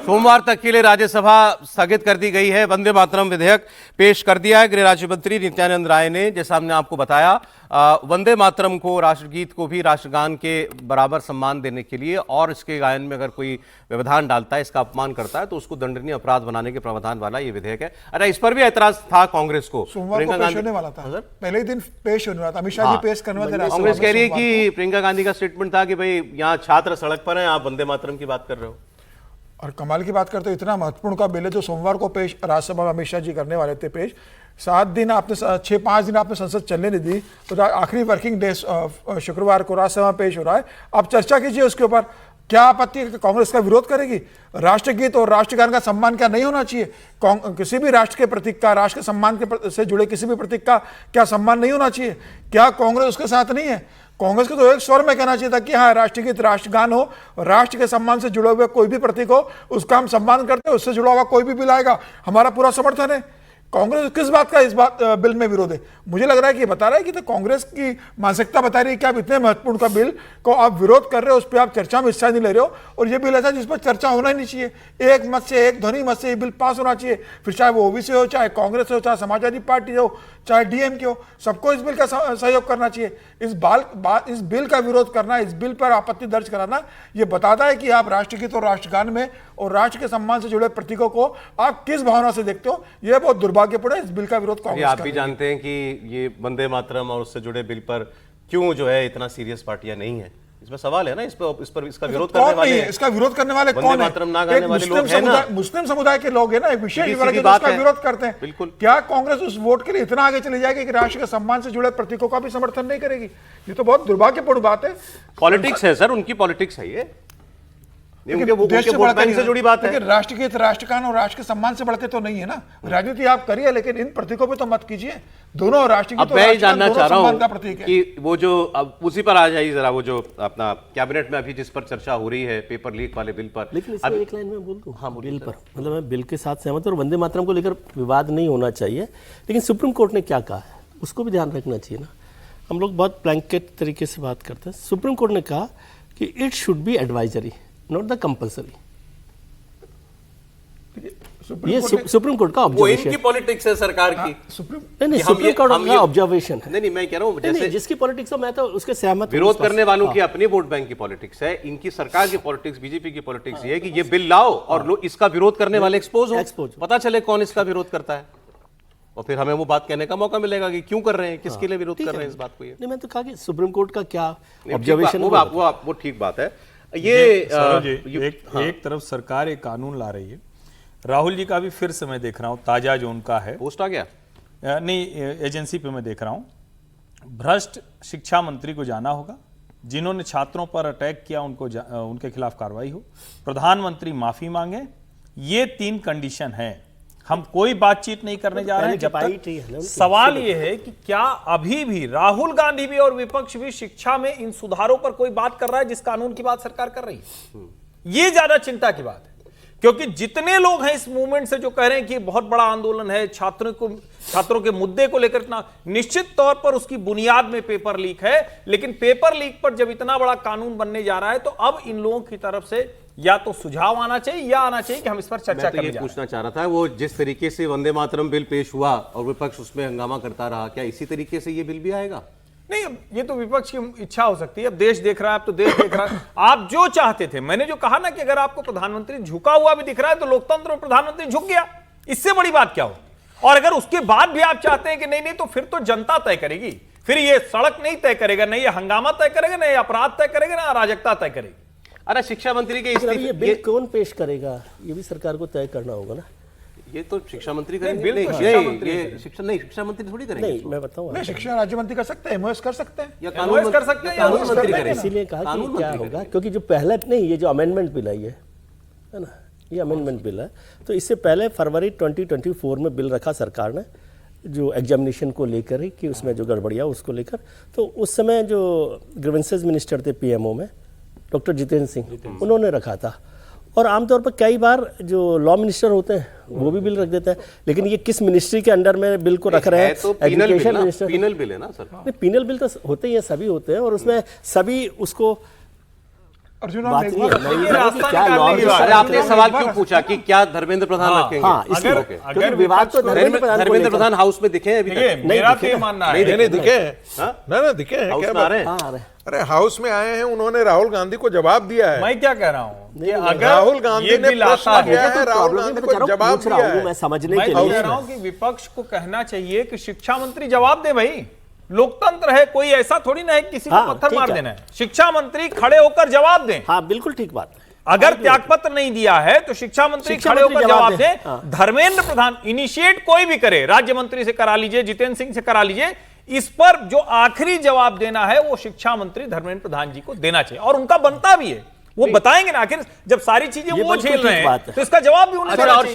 सोमवार तक के लिए राज्यसभा स्थगित कर दी गई है। वंदे मातरम विधेयक पेश कर दिया है गृह राज्य मंत्री नित्यानंद राय ने। जैसा हमने आपको बताया, वंदे मातरम को, राष्ट्रगीत को भी राष्ट्रगान के बराबर सम्मान देने के लिए और इसके गायन में अगर कोई व्यवधान डालता है, इसका अपमान करता है, तो उसको दंडनीय अपराध बनाने के प्रावधान वाला ये विधेयक है। अरे इस पर भी ऐतराज था कांग्रेस को। सोमवार को पेश होने वाला था, पहले ही दिन पेश होने वाला था, अमित शाह जी पेश करने वाले थे। कांग्रेस कह रही है कि प्रियंका गांधी का स्टेटमेंट था कि भाई यहाँ छात्र सड़क पर हैं, आप वंदे मातरम की बात कर रहे हो। और कमाल की बात करते हो, इतना महत्वपूर्ण का बिल है जो सोमवार को पेश राज्यसभा में अमित शाह जी करने वाले थे पेश। 7 दिन आपने 6-5 दिन आपने संसद चलने नहीं दी, तो आखिरी वर्किंग डे शुक्रवार को राज्यसभा में पेश हो रहा है। अब चर्चा कीजिए उसके ऊपर। क्या आपत्ति है? कांग्रेस का विरोध करेगी? राष्ट्रगीत और राष्ट्रगान का सम्मान क्या नहीं होना चाहिए? किसी भी राष्ट्र के प्रतीक का, राष्ट्र के सम्मान के से जुड़े किसी भी प्रतीक का क्या सम्मान नहीं होना चाहिए? क्या कांग्रेस उसके साथ नहीं है? कांग्रेस को तो एक स्वर में कहना चाहिए था कि हाँ, राष्ट्रगीत राष्ट्रगान हो, राष्ट्र के सम्मान से जुड़े हुए कोई भी प्रतीक हो उसका हम सम्मान करते हैं, उससे जुड़ा हुआ कोई भी बिल आएगा हमारा पूरा समर्थन है। कांग्रेस किस बात का इस बात बिल में विरोध है? मुझे लग रहा है कि बता रहा है कि तो कांग्रेस की मानसिकता बता रही है कि आप इतने महत्वपूर्ण का बिल को आप विरोध कर रहे हो, उस पर आप चर्चा में हिस्सा नहीं ले रहे हो, और ये बिल ऐसा जिस पर चर्चा होना ही नहीं चाहिए। एक मत से, एक ध्वनि मत से ये बिल पास होना चाहिए, फिर चाहे वो ओबीसी हो, चाहे कांग्रेस हो, चाहे समाजवादी पार्टी हो, चाहे डीएमके हो, सबको इस बिल का सहयोग करना चाहिए। इस बिल का विरोध करना, इस बिल पर आपत्ति दर्ज कराना, ये बताता है कि आप राष्ट्रगीत और राष्ट्रगान में और राष्ट्र के सम्मान से जुड़े प्रतीकों को आप किस भावना से देखते हो। यह बहुत दुर्भाग्यपूर्ण है। इस बिल का विरोध कांग्रेस आप भी जानते हैं कि ये वंदे मातरम और उससे जुड़े बिल पर क्यों जो है इतना सीरियस पार्टियां नहीं है। इसमें सवाल है ना, इस पर इसका विरोध करने वाले, इसका विरोध करने वाले कौन है? मातरम ना गाने वाले लोग हैं ना, मुस्लिम समुदाय के लोग हैं ना, एक विशेष वर्ग जो इसका विरोध करते हैं। बिल्कुल। क्या कांग्रेस उस वोट के लिए इतना आगे चली जाएगी कि राष्ट्र के सम्मान से जुड़े प्रतीकों का भी समर्थन नहीं करेगी? ये तो बहुत दुर्भाग्यपूर्ण बात है। पॉलिटिक्स है सर, उनकी पॉलिटिक्स है ये, उनके वोट बैंक से जुड़ी बात है। राष्ट्रगीत राष्ट्रगान और राष्ट्र के सम्मान से बढ़ते तो नहीं है ना। राजनीति आप करिए, लेकिन इन प्रतीकों पे तो मत कीजिए। दोनों राष्ट्रगीत और राष्ट्रगान जानना चाह रहा हूं कि वो जो, अब उसी पर आ जाइए जरा, वो जो अपना कैबिनेट में अभी जिस पर चर्चा हो रही है, पेपर लीक वाले बिल पर। लेकिन इसमें एक लाइन में बोल दूं, हाँ बिल पर, मतलब मैं बिल के साथ सहमत हूं और वंदे मातरम को लेकर विवाद नहीं होना चाहिए, लेकिन सुप्रीम कोर्ट ने क्या कहा है उसको भी ध्यान रखना चाहिए ना। हम लोग बहुत ब्लैंकेट तरीके से बात करते हैं। सुप्रीम कोर्ट ने कहा कि it should be advisory, not the compulsory. ये सुप्रीम कोर्ट का ऑब्जर्वेशन, इनकी पॉलिटिक्स है सरकार की। नहीं, सुप्रीम कोर्ट का ऑब्जर्वेशन है। नहीं, मैं कह रहा हूं जैसे जिसकी पॉलिटिक्स हो मैं तो उसके सहमत। विरोध करने वालों की अपनी वोट बैंक की पॉलिटिक्स है, इनकी सरकार की पॉलिटिक्स, बीजेपी की पॉलिटिक्स ये है कि ये बिल लाओ और लोग इसका विरोध करने वाले एक्सपोज हो, पता चले कौन इसका विरोध करता है, और फिर हमें वो बात कहने का मौका मिलेगा कि क्यों कर रहे हैं, किसके लिए विरोध कर रहे हैं इस बात को। ये नहीं, मैं तो कहा कि सुप्रीम कोर्ट का क्या ऑब्जर्वेशन, वो ठीक बात है। ये एक तरफ सरकार एक कानून ला रही है, राहुल जी का भी फिर से मैं देख रहा हूं, ताजा जो उनका है, पोस्ट आ गया नहीं, एजेंसी पे मैं देख रहा हूं, भ्रष्ट शिक्षा मंत्री को जाना होगा, जिन्होंने छात्रों पर अटैक किया उनके खिलाफ कार्रवाई हो, प्रधानमंत्री माफी मांगे। ये 3 कंडीशन है। हम कोई बातचीत नहीं करने जा रहे हैं। सवाल यह है कि क्या अभी भी राहुल गांधी भी और विपक्ष भी शिक्षा में इन सुधारों पर कोई बात कर रहा है जिस कानून की बात सरकार कर रही है? ये ज्यादा चिंता की बात है, क्योंकि जितने लोग हैं इस मूवमेंट से जो कह रहे हैं कि बहुत बड़ा आंदोलन है, छात्रों के मुद्दे को लेकर इतना, निश्चित तौर पर उसकी बुनियाद में पेपर लीक है, लेकिन पेपर लीक पर जब इतना बड़ा कानून बनने जा रहा है तो अब इन लोगों की तरफ से या तो सुझाव आना चाहिए या आना चाहिए कि हम इस पर चर्चा करें। ये पूछना चाह रहा था, वो जिस तरीके से वंदे मातरम बिल पेश हुआ और विपक्ष उसमें हंगामा करता रहा, क्या इसी तरीके से ये बिल भी आएगा? नहीं, ये तो विपक्ष की इच्छा हो सकती है। अब देश देख रहा है, अब तो देश देख रहा है। आप जो चाहते थे, मैंने जो कहा ना कि अगर आपको प्रधानमंत्री झुका हुआ भी दिख रहा है तो लोकतंत्र में प्रधानमंत्री झुक गया, इससे बड़ी बात क्या हो? और अगर उसके बाद भी आप चाहते हैं कि नहीं, तो फिर तो जनता तय करेगी। फिर ये सड़क नहीं तय करेगा, नहीं ये हंगामा तय करेगा, नहीं अपराध तय करेगा, ना अराजकता तय करेगी। अरे शिक्षा मंत्री के ये बिल कौन पेश करेगा, ये भी सरकार को तय करना होगा ना। ये तो शिक्षा मंत्री करेंगे। बिल तो शिक्षा मंत्री थोड़ी करेंगे। नहीं, मैं बताऊं, शिक्षा राज्य मंत्री कर सकते हैं, एमओएस कर सकते हैं, या कानून कर सकते हैं, कानून मंत्री करेंगे। इसीलिए कहा कि क्या होगा, क्योंकि जो पहले नहीं, ये जो अमेंडमेंट बिल आई है ना, ये अमेंडमेंट बिल है, तो इससे पहले फरवरी 2024 में बिल रखा सरकार ने, जो एग्जामिनेशन को लेकर ही कि उसमें जो गड़बड़िया उसको लेकर, तो उस समय जो ग्रीवेंसेस मिनिस्टर थे पीएमओ में, डॉक्टर जितेंद्र सिंह, उन्होंने रखा था। और आमतौर पर कई बार जो लॉ मिनिस्टर होते हैं वो भी बिल रख देते हैं, लेकिन ये किस मिनिस्ट्री के अंडर में बिल को रख रहे हैं? तो एजुकेशन मिनिस्टर। पीनल बिल है ना सर? नहीं, पीनल बिल तो होते ही हैं, सभी होते हैं, और उसमें सभी उसको अर्जुन बात एक नहीं है, बार मैं ये कह रहा हूं कि रास्ता क्या निकालने लॉ की के बात अरे साथ आपने क्या- सवाल क्यों पूछा कि क्या धर्मेंद्र प्रधान रखेंगे? हाँ इसलिए अगर- क्योंकि अगर विवाद तो विपक्ष को- धर्मेंद्र प्रधान को धर्मेंद्र लेकर- प्रधान हाउस में दिखे हैं अभी देखिए तक? मेरा दिखे तो ये ना। मानना नहीं है नहीं दिखे हैं हाँ? ना दिखे हैं हाउस क्या में आ बात? रहे हैं? हाँ, आ रहे हैं। अरे हाउस में आए हैं, उन्होंने राहुल गांधी को जवाब दिया है। मैं क्या कह रहा हूं कि अगर राहुल गांधी ये ने बिल प्रश्न आता किया है है, राहुल प्रॉब्लम गांधी मैं को कह रहा हूं, जवाब पूछ रहा दिया हूं है। मैं समझने मैं के कह लिए रहा हूं कि विपक्ष को कहना चाहिए कि शिक्षा मंत्री जवाब दे भाई। लोकतंत्र है, कोई ऐसा थोड़ी ना है कि किसी को हाँ, पत्थर ठीक मार है। देना है। शिक्षा मंत्री खड़े होकर जवाब दें। हाँ बिल्कुल ठीक बात है। अगर त्यागपत्र नहीं दिया है तो शिक्षा मंत्री शिक्षा खड़े मंत्री होकर जवाब जवाब दें। दें। हाँ। धर्मेंद्र प्रधान इनिशिएट कोई भी करे, राज्य मंत्री से करा लीजिए, जितेंद्र सिंह से करा लीजिए, इस पर जो आखिरी जवाब देना है वो शिक्षा मंत्री धर्मेंद्र प्रधान जी को देना चाहिए और उनका बनता भी है। वो बताएंगे ना, आखिर जब सारी चीजें ये वो बिल्कुल झेल रहे ठीक बात हैं है। तो इसका जवाब भी उन्हें देना चाहिए।